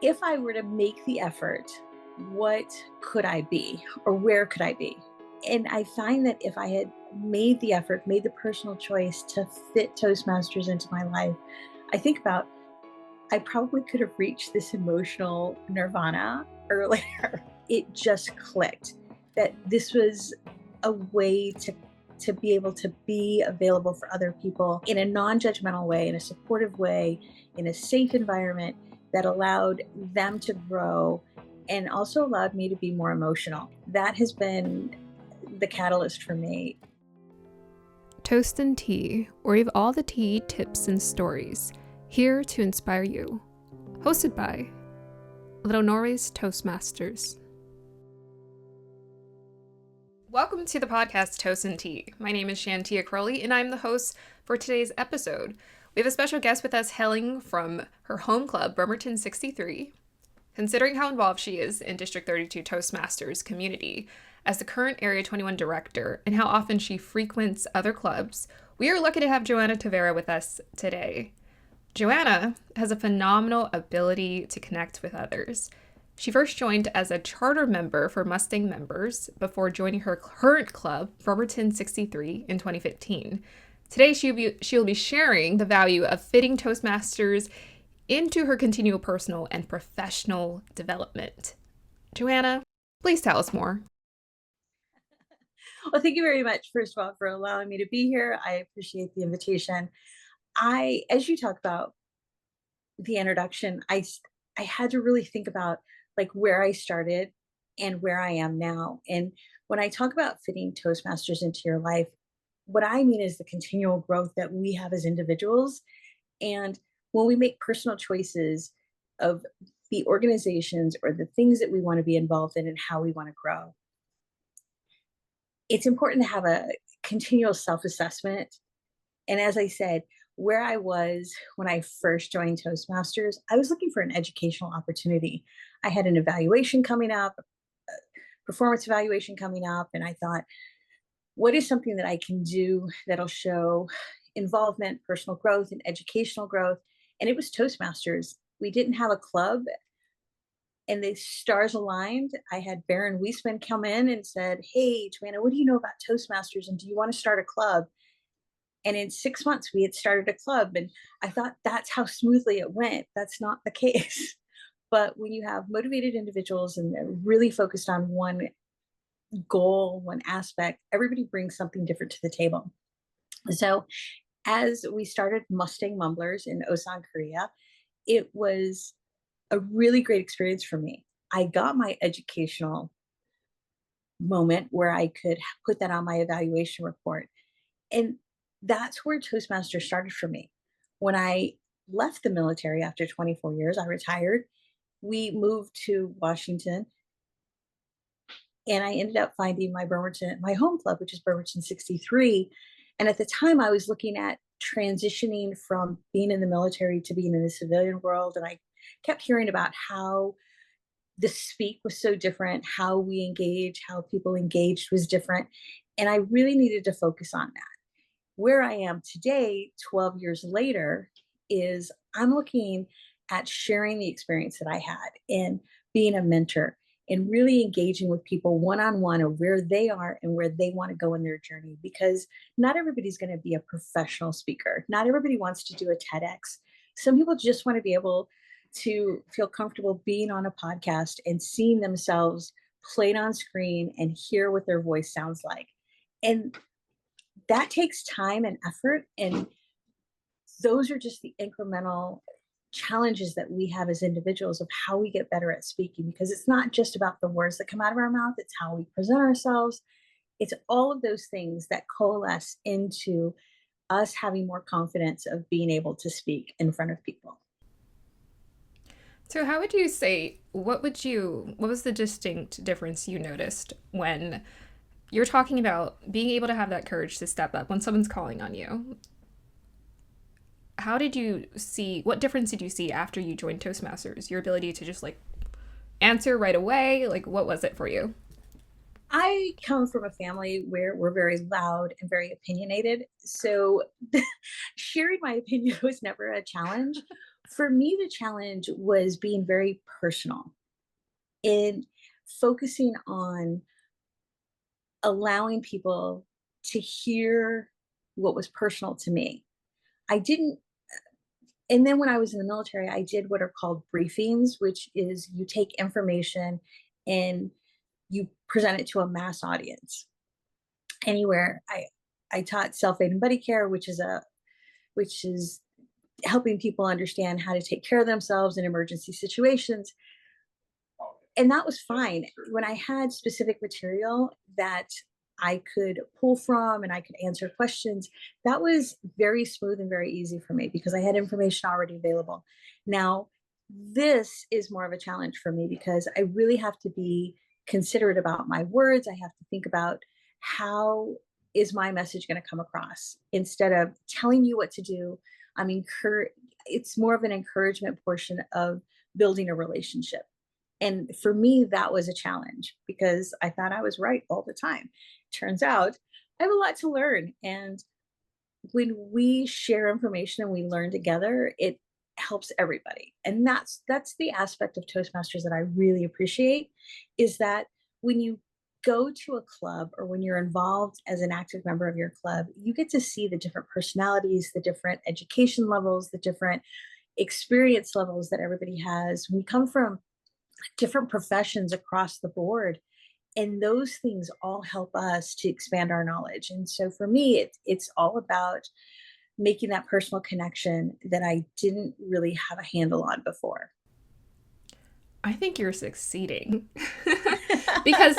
If I were to make the effort, what could I be or where could I be? And I find that if I had made the effort, made the personal choice to fit Toastmasters into my life, I think about I probably could have reached this emotional nirvana earlier. It just clicked that this was a way to be able to be available for other people in a non-judgmental way, in a supportive way, in a safe environment that allowed them to grow and also allowed me to be more emotional. That has been the catalyst for me. Toast and Tea, where we have all the tea, tips, and stories, here to inspire you. Hosted by Little Norway's Toastmasters. Welcome to the podcast Toast and Tea. My name is Shantia Crowley, and I'm the host for today's episode. We have a special guest with us hailing from her home club, Bremerton 63. Considering how involved she is in District 32 Toastmasters community as the current Area 21 director and how often she frequents other clubs, we are lucky to have Joanna Tavera with us today. Joanna has a phenomenal ability to connect with others. She first joined as a charter member for Mustang Mumblers before joining her current club, Bremerton 63, in 2015. Today, she'll be sharing the value of fitting Toastmasters into her continual personal and professional development. Joanna, please tell us more. Well, thank you very much, first of all, for allowing me to be here. I appreciate the invitation. As you talk about the introduction, I had to really think about like where I started and where I am now. And when I talk about fitting Toastmasters into your life, what I mean is the continual growth that we have as individuals. And when we make personal choices of the organizations or the things that we want to be involved in and how we want to grow, it's important to have a continual self-assessment. And as I said, where I was when I first joined Toastmasters, I was looking for an educational opportunity. I had an evaluation coming up, a performance evaluation coming up, and I thought, what is something that I can do that'll show involvement, personal growth, and educational growth? And it was Toastmasters. We didn't have a club, and the stars aligned. I had Baron Wiesman come in and said, "Hey, Joanna, what do you know about Toastmasters? And do you want to start a club?" And in 6 months, we had started a club. And I thought that's how smoothly it went. That's not the case. But when you have motivated individuals and they're really focused on one goal, one aspect, everybody brings something different to the table. So as we started Mustang Mumblers in Osan Korea, it was a really great experience for me. I got my educational moment where I could put that on my evaluation report. And that's where Toastmaster started for me. When I left the military after 24 years, I retired. We moved to Washington, and I ended up finding my home club, which is Bremerton 63. And at the time, I was looking at transitioning from being in the military to being in the civilian world. And I kept hearing about how the speak was so different, how we engage, how people engaged was different. And I really needed to focus on that. Where I am today, 12 years later, is I'm looking at sharing the experience that I had in being a mentor and really engaging with people one on one of where they are and where they want to go in their journey. Because not everybody's going to be a professional speaker. Not everybody wants to do a TEDx. Some people just want to be able to feel comfortable being on a podcast and seeing themselves played on screen and hear what their voice sounds like. And that takes time and effort. And those are just the incremental challenges that we have as individuals of how we get better at speaking, because it's not just about the words that come out of our mouth, it's how we present ourselves. It's all of those things that coalesce into us having more confidence of being able to speak in front of people. So how would you say, what was the distinct difference you noticed when you're talking about being able to have that courage to step up when someone's calling on you? What difference did you see after you joined Toastmasters? Your ability to just like answer right away? Like, what was it for you? I come from a family where we're very loud and very opinionated. So sharing my opinion was never a challenge. For me, the challenge was being very personal in focusing on allowing people to hear what was personal to me. I didn't, and then when I was in the military, I did what are called briefings, which is you take information and you present it to a mass audience. Anywhere I taught self-aid and buddy care, which is helping people understand how to take care of themselves in emergency situations. And that was fine. When I had specific material that I could pull from and I could answer questions, that was very smooth and very easy for me because I had information already available. Now, this is more of a challenge for me because I really have to be considerate about my words. I have to think about how is my message going to come across instead of telling you what to do. I'm it's more of an encouragement portion of building a relationship. And for me, that was a challenge because I thought I was right all the time. Turns out I have a lot to learn. And when we share information and we learn together, it helps everybody. And that's the aspect of Toastmasters that I really appreciate is that when you go to a club or when you're involved as an active member of your club, you get to see the different personalities, the different education levels, the different experience levels that everybody has. We come from different professions across the board, and those things all help us to expand our knowledge. And so for me, it's all about making that personal connection that I didn't really have a handle on before. I think you're succeeding. Because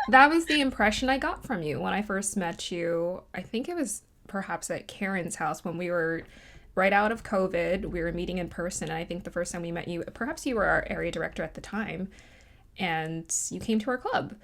that was the impression I got from you when I first met you. I think it was perhaps at Karen's house when we were right out of COVID. We were meeting in person. And I think the first time we met you, perhaps you were our area director at the time, and you came to our club.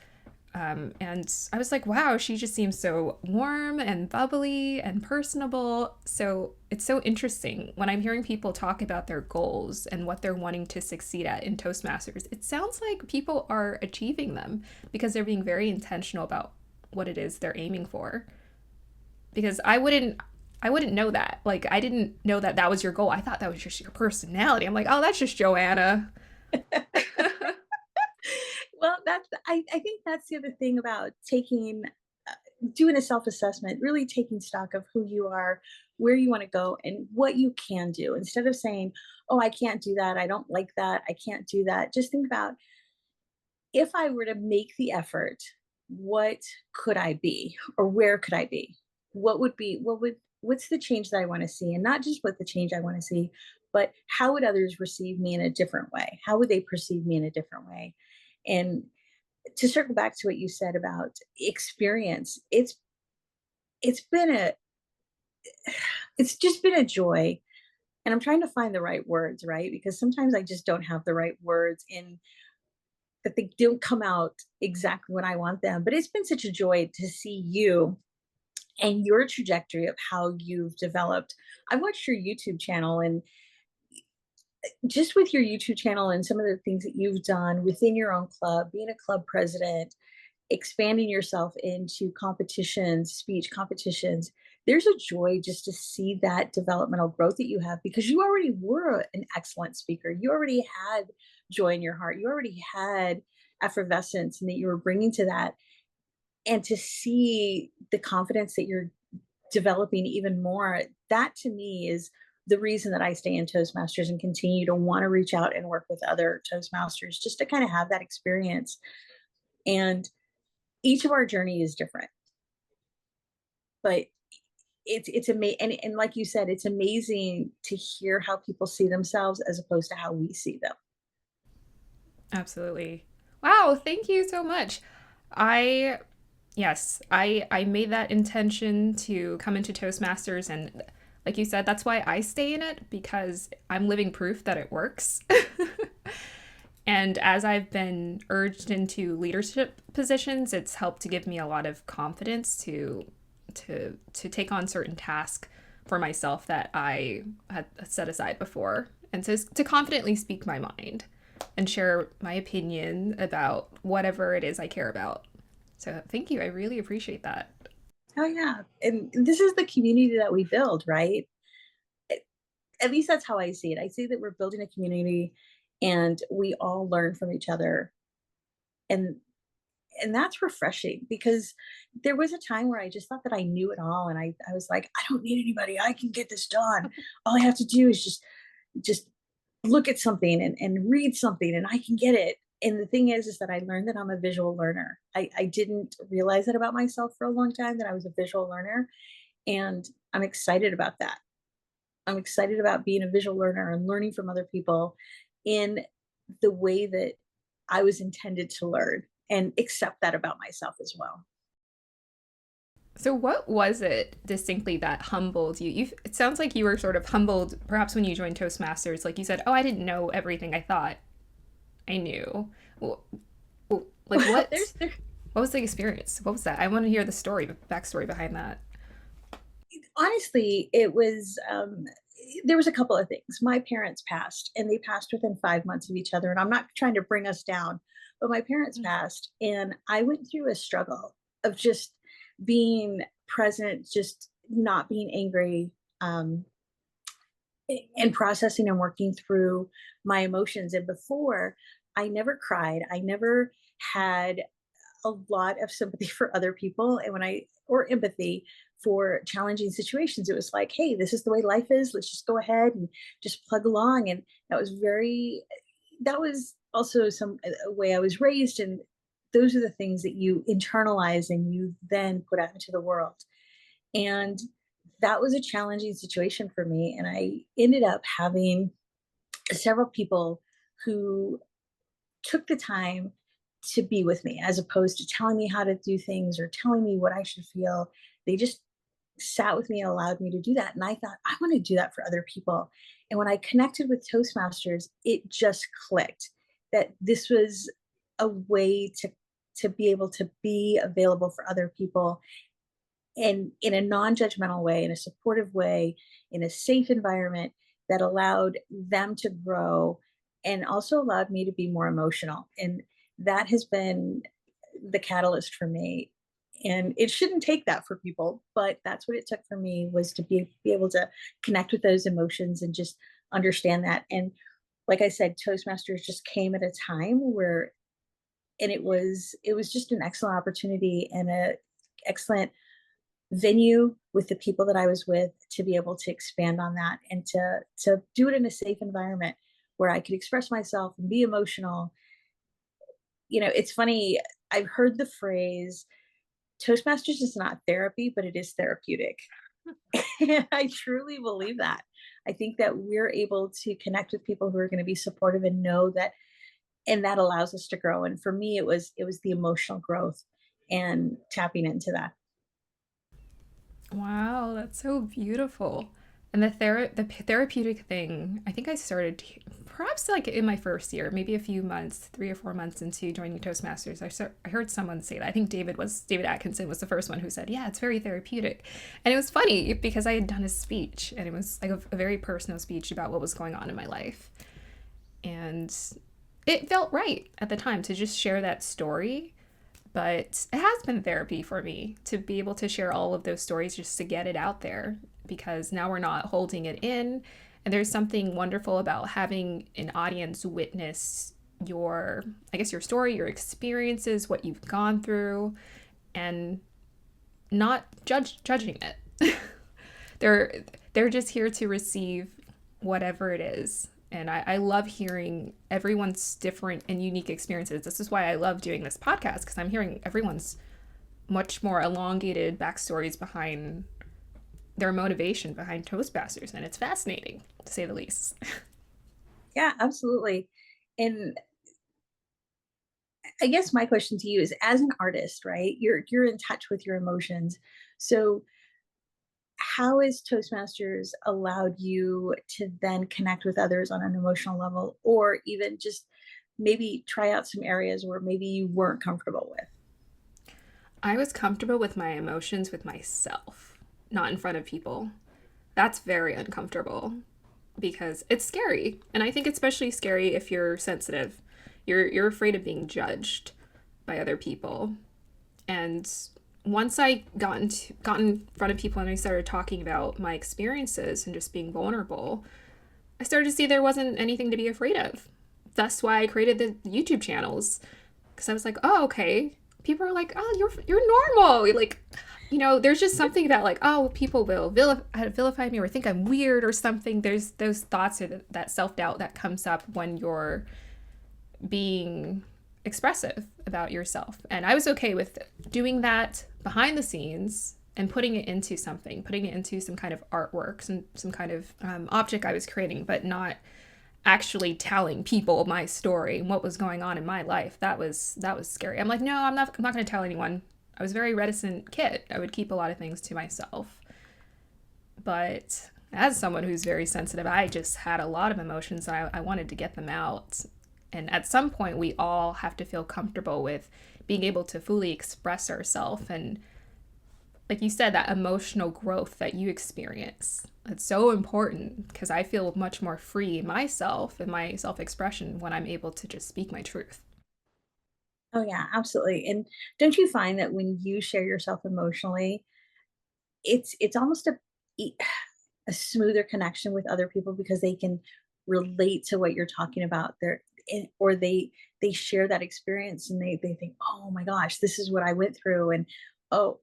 And I was like, wow, she just seems so warm and bubbly and personable. So it's so interesting when I'm hearing people talk about their goals and what they're wanting to succeed at in Toastmasters. It sounds like people are achieving them because they're being very intentional about what it is they're aiming for. Because I wouldn't know that. Like I didn't know that that was your goal. I thought that was just your personality. I'm like, oh, that's just Joanna. Well, I think that's the other thing about doing a self-assessment, really taking stock of who you are, where you want to go, and what you can do. Instead of saying, "Oh, I can't do that. I don't like that. I can't do that." Just think about if I were to make the effort, what could I be, or where could I be? What's the change that I want to see, and not just what the change I want to see, but how would others receive me in a different way? How would they perceive me in a different way? And to circle back to what you said about experience, it's been a it's just been a joy. And I'm trying to find the right words, right? Because sometimes I just don't have the right words in that they don't come out exactly when I want them. But it's been such a joy to see you and your trajectory of how you've developed. I watched your YouTube channel, and just with your YouTube channel and some of the things that you've done within your own club, being a club president, expanding yourself into competitions, speech competitions, there's a joy just to see that developmental growth that you have because you already were an excellent speaker. You already had joy in your heart. You already had effervescence and that you were bringing to that. And to see the confidence that you're developing even more, that to me is the reason that I stay in Toastmasters and continue to want to reach out and work with other Toastmasters just to kind of have that experience. And each of our journey is different, but it's amazing. And like you said, it's amazing to hear how people see themselves as opposed to how we see them. Absolutely. Wow, thank you so much. I yes, I made that intention to come into Toastmasters, and like you said, that's why I stay in it because I'm living proof that it works. And as I've been urged into leadership positions, it's helped to give me a lot of confidence to take on certain tasks for myself that I had set aside before, and to confidently speak my mind and share my opinion about whatever it is I care about. So thank you. I really appreciate that. Oh yeah. And this is the community that we build, right? at least that's how I see it. I see that we're building a community and we all learn from each other. And that's refreshing because there was a time where I just thought that I knew it all. And I was like, I don't need anybody. I can get this done. All I have to do is just look at something and read something and I can get it. And the thing is that I learned that I'm a visual learner. I didn't realize that about myself for a long time, that I was a visual learner. And I'm excited about that. I'm excited about being a visual learner and learning from other people in the way that I was intended to learn and accept that about myself as well. So what was it distinctly that humbled you? It sounds like you were sort of humbled perhaps when you joined Toastmasters. Like you said, oh, I didn't know everything I thought I knew. Well, like what was the experience? What was that? I want to hear the story, the backstory behind that. Honestly, it was there was a couple of things. My parents passed and they passed within 5 months of each other. And I'm not trying to bring us down, but my parents passed and I went through a struggle of just being present, just not being angry, um, and processing and working through my emotions. And before, I never cried. I never had a lot of sympathy for other people. And when I, or empathy for challenging situations, it was like, hey, this is the way life is. Let's just go ahead and just plug along. And that was also some a way I was raised. And those are the things that you internalize and you then put out into the world. And that was a challenging situation for me. And I ended up having several people who took the time to be with me as opposed to telling me how to do things or telling me what I should feel. They just sat with me and allowed me to do that. And I thought, I want to do that for other people. And when I connected with Toastmasters, it just clicked that this was a way to be able to be available for other people and in a non-judgmental way, in a supportive way, in a safe environment that allowed them to grow and also allowed me to be more emotional. And that has been the catalyst for me. And it shouldn't take that for people, but that's what it took for me, was to be able to connect with those emotions and just understand that. And like I said, Toastmasters just came at a time where, and it was just an excellent opportunity and a excellent venue with the people that I was with to be able to expand on that and to do it in a safe environment where I could express myself and be emotional. It's funny, I've heard the phrase Toastmasters is not therapy, but it is therapeutic. And I truly believe that. I think that we're able to connect with people who are going to be supportive and know that, and that allows us to grow. And for me, it was the emotional growth and tapping into that. Wow, that's so beautiful. And the therapeutic thing, I think I started perhaps like in my first year, maybe a few months, 3 or 4 months into joining Toastmasters. I heard someone say that. I think David Atkinson was the first one who said, "Yeah, it's very therapeutic." And it was funny because I had done a speech and it was like a very personal speech about what was going on in my life. And it felt right at the time to just share that story, but it has been therapy for me to be able to share all of those stories just to get it out there, because now we're not holding it in. And there's something wonderful about having an audience witness your, I guess, your story, your experiences, what you've gone through, and not judging it. they're just here to receive whatever it is. And I love hearing everyone's different and unique experiences. This is why I love doing this podcast, because I'm hearing everyone's much more elongated backstories behind their motivation behind Toastmasters. And it's fascinating, to say the least. Yeah, absolutely. And I guess my question to you is, as an artist, right? You're in touch with your emotions. So how has Toastmasters allowed you to then connect with others on an emotional level, or even just maybe try out some areas where maybe you weren't comfortable with? I was comfortable with my emotions with myself, not in front of people. That's very uncomfortable because it's scary. And I think it's especially scary if you're sensitive. You're afraid of being judged by other people. And once I got in front of people and I started talking about my experiences and just being vulnerable, I started to see there wasn't anything to be afraid of. That's why I created the YouTube channels, because I was like, oh, okay. People are like, oh, you're normal. Like, there's just something about like, oh, people will vilify me or think I'm weird or something. There's those thoughts or that self doubt that comes up when you're being expressive about yourself. And I was okay with doing that behind the scenes and putting it into something, putting it into some kind of artwork, some kind of object I was creating, but not actually telling people my story and what was going on in my life. That was scary. I'm like, no, I'm not going to tell anyone. I was a very reticent kid. I would keep a lot of things to myself. But as someone who's very sensitive, I just had a lot of emotions and I wanted to get them out. And at some point, we all have to feel comfortable with being able to fully express ourselves. And like you said, that emotional growth that you experience. It's so important because I feel much more free myself and my self expression when I'm able to just speak my truth. Oh yeah, absolutely. And don't you find that when you share yourself emotionally, it's almost e- a smoother connection with other people because they can relate to what you're talking about. Or they share that experience and they think, oh my gosh, this is what I went through, and oh,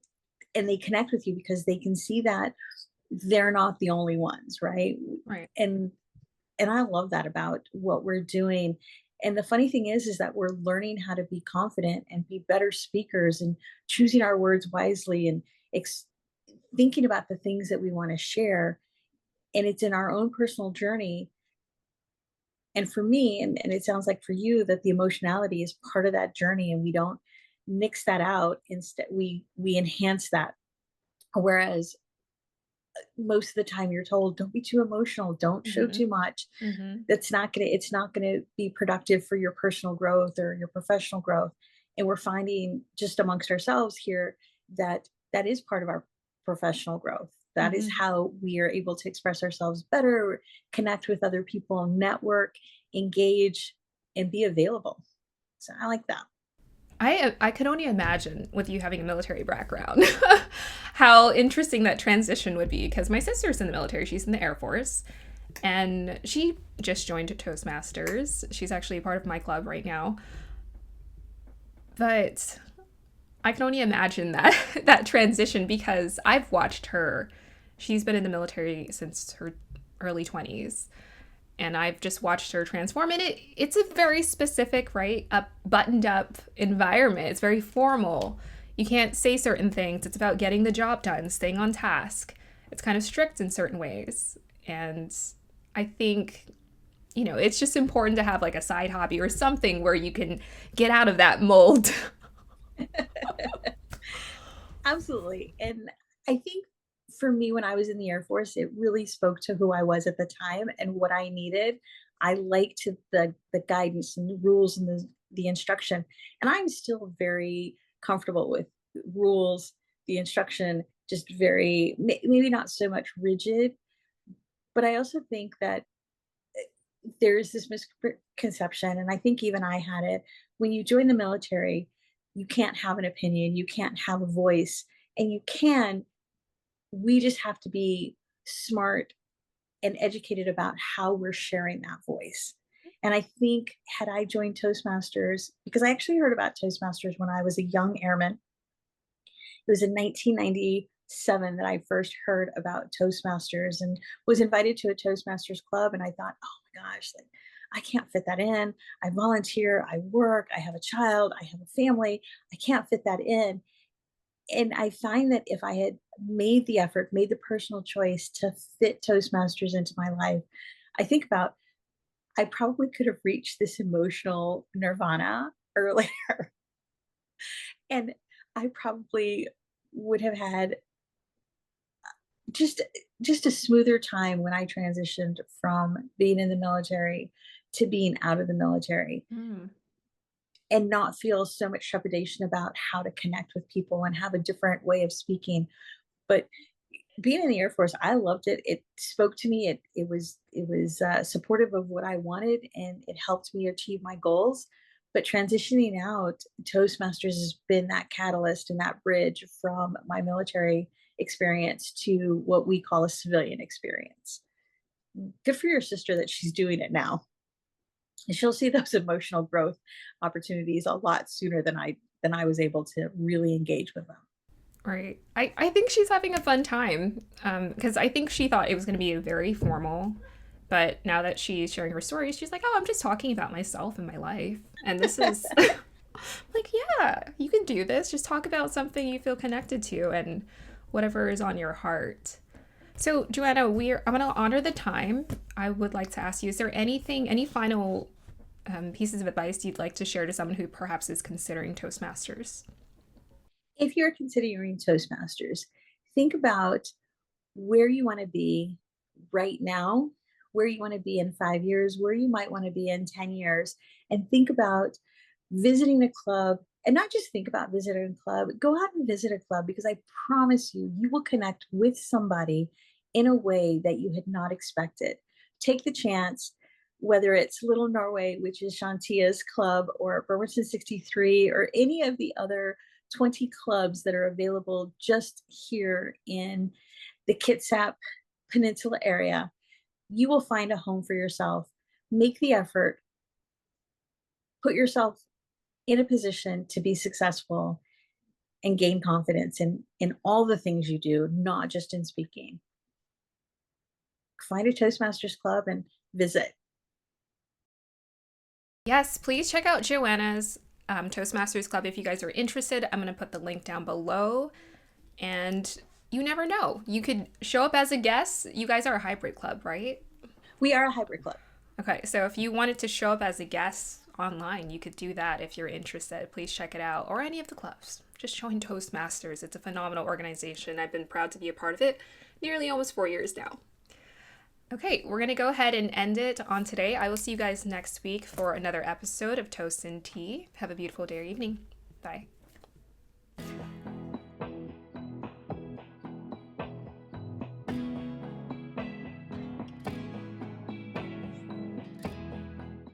and they connect with you because they can see that they're not the only ones, right? Right. And I love that about what we're doing. And the funny thing is that we're learning how to be confident and be better speakers and choosing our words wisely and ex- thinking about the things that we want to share. And it's in our own personal journey. And for me, and it sounds like for you, that the emotionality is part of that journey and we don't nix that out. Instead, we enhance that. Whereas most of the time you're told, don't be too emotional, don't show Mm-hmm. too much. Mm-hmm. It's not gonna be productive for your personal growth or your professional growth. And we're finding just amongst ourselves here that that is part of our professional growth. That is Mm-hmm. how we are able to express ourselves better, connect with other people, network, engage, and be available. So I like that. I could only imagine with you having a military background how interesting that transition would be because my sister's in the military. She's in the Air Force and she just joined Toastmasters. She's actually a part of my club right now. But I can only imagine that that transition because I've watched her. She's been in the military since her early 20s and I've just watched her transform. And it's a very specific, right, a buttoned up environment. It's very formal. You can't say certain things. It's about getting the job done, staying on task. It's kind of strict in certain ways. And I think, it's just important to have like a side hobby or something where you can get out of that mold. Absolutely. And I think for me, when I was in the Air Force, it really spoke to who I was at the time and what I needed. I liked the guidance and the rules and the instruction. And I'm still very comfortable with rules, the instruction, just very maybe not so much rigid, but I also think that there's this misconception, and I think even I had it. When you join the military, you can't have an opinion, you can't have a voice, and you can. We just have to be smart and educated about how we're sharing that voice. And I think had I joined Toastmasters, because I actually heard about Toastmasters when I was a young airman. It was in 1997 that I first heard about Toastmasters and was invited to a Toastmasters club. And I thought, oh my gosh, like, I can't fit that in. I volunteer, I work, I have a child, I have a family. I can't fit that in. And I find that if I had made the effort, made the personal choice to fit Toastmasters into my life, I think about I probably could have reached this emotional nirvana earlier. And I probably would have had just just a smoother time when I transitioned from being in the military to being out of the military Mm. and not feel so much trepidation about how to connect with people and have a different way of speaking. But being in the Air Force, I loved it. It spoke to me. It was supportive of what I wanted, and it helped me achieve my goals. But transitioning out, Toastmasters has been that catalyst and that bridge from my military experience to what we call a civilian experience. Good for your sister that she's doing it now. And she'll see those emotional growth opportunities a lot sooner than I was able to really engage with them. Right. I think she's having a fun time because I think she thought it was going to be very formal. But now that she's sharing her stories, she's like, oh, I'm just talking about myself and my life. And this is like, yeah, you can do this. Just talk about something you feel connected to and whatever is on your heart. So, Joanna, I'm going to honor the time. I would like to ask you, is there any final pieces of advice you'd like to share to someone who perhaps is considering Toastmasters? If you're considering Toastmasters, think about where you want to be right now, where you want to be in 5 years, where you might want to be in 10 years, and think about visiting a club. And not just think about visiting a club, go out and visit a club because I promise you, you will connect with somebody in a way that you had not expected. Take the chance, whether it's Little Norway, which is Shantia's club, or Bremerton 63, or any of the other 20 clubs that are available just here in the Kitsap Peninsula area. You will find a home for yourself. Make the effort, put yourself in a position to be successful and gain confidence in all the things you do, not just in speaking. Find a Toastmasters club and visit. Yes, please check out Joanna's Toastmasters Club if you guys are interested. I'm going to put the link down below. And you never know. You could show up as a guest. You guys are a hybrid club, right? We are a hybrid club. Okay, so if you wanted to show up as a guest online, you could do that if you're interested. Please check it out, or any of the clubs. Just join Toastmasters. It's a phenomenal organization. I've been proud to be a part of it nearly almost 4 years now. Okay, we're going to go ahead and end it on today. I will see you guys next week for another episode of Toast and Tea. Have a beautiful day or evening. Bye.